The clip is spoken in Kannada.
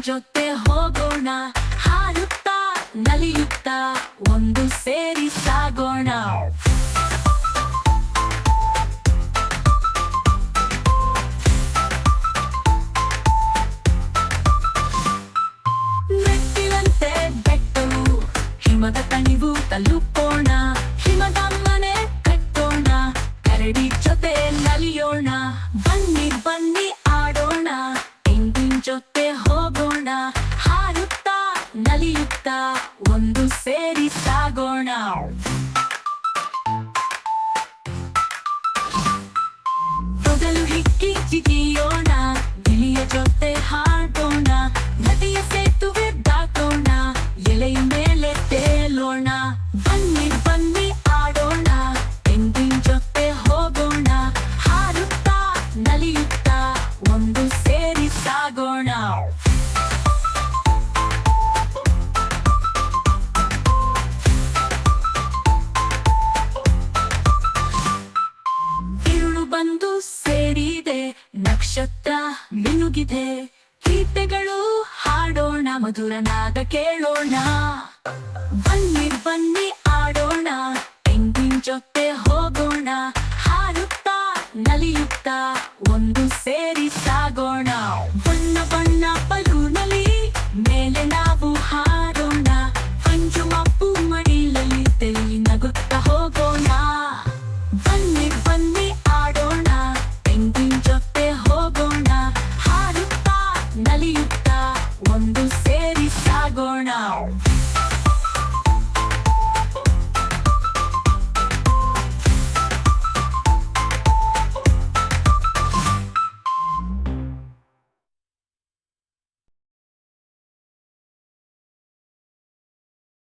ಜೊತೆ ಹೋಗೋಣ, ಹಾರುತ್ತಾ ನಲಿಯುತ್ತಾ ಒಂದು ಸೇರಿ ಸಾಗೋಣ. ಮೆಟ್ಟಿಲಂತೆ ಬೆಟ್ಟವು, ಹಿಮದ ತಣಿವು ತಲುಪೋಣ, ಹಿಮದ ಮನೆ ಕಟ್ಟೋಣ, ಕರಡಿ ಜೊತೆ ನಲಿಯೋಣ. ಬನ್ನಿ ಬನ್ನಿ ಆಡೋಣ, ಪೆಂಗ್ವಿನ್ ಜೊತೆ ಹೋಗೋಣ, ಹಾರುತ್ತಾ ನಲಿಯುತ್ತಾ ಒಂದು ಸೇರಿ ಸಾಗೋಣ. ತೊಗಲು ಹಿಕ್ಕಿ ಜಿಗಿಯೋಣ, ಗಿಳಿಯ ಜೊತೆ ಹಾಡೋಣ, ನದಿಯ ಸೇತುವೆ ದಾಟೋಣ, ಎಲೆಯ ಮೇಲೆ ತೇಲೋಣ. ಬನ್ನಿ ಬನ್ನಿ ಆಡೋಣ, ಪೆಂಗ್ವಿನ್ ಜೊತೆ ಹೋಗೋಣ, ಹಾರುತ್ತಾ ನಲಿಯುತ್ತಾ ಒಂದು ಸೇರಿ ಸಾಗೋಣ. ಇರುಳು ಬಂದು ಸೇರಿದೆ, ನಕ್ಷತ್ರ ಮಿನುಗಿದೆ, ಗೀತೆಗಳು ಹಾಡೋಣ, ಮಧುರ ನಾದ ಕೇಳೋಣ. ಬನ್ನಿ ಬನ್ನಿ ಆಡೋಣ, ಪೆಂಗ್ವಿನ್ ಜೊತೆ ಹೋಗೋಣ, ಹಾರುತ್ತಾ ನಲಿಯುತ್ತಾ ಒಂದು ಸೇರಿ ಸಾಗೋಣ. ಬಣ್ಣ ಬಣ್ಣ ಬಲೂನಲ್ಲಿ ಮೇಲೆ ನಾವು ಹಾರೋಣ, ಮಂಜು ಮಬ್ಬು ಮಡಿಲಲ್ಲಿ ತೇಲಿ ನಗುತ್ತಾ ಹೋಗೋಣ. ಬನ್ನಿ ಬನ್ನಿ ಆಡೋಣ, ಪೆಂಗ್ವಿನ್ ಜೊತೆ ಹೋಗೋಣ, ಹಾರುತ್ತಾ ನಲಿಯುತ್ತಾ ಒಂದು ಸೇರಿ ಸಾಗೋಣ.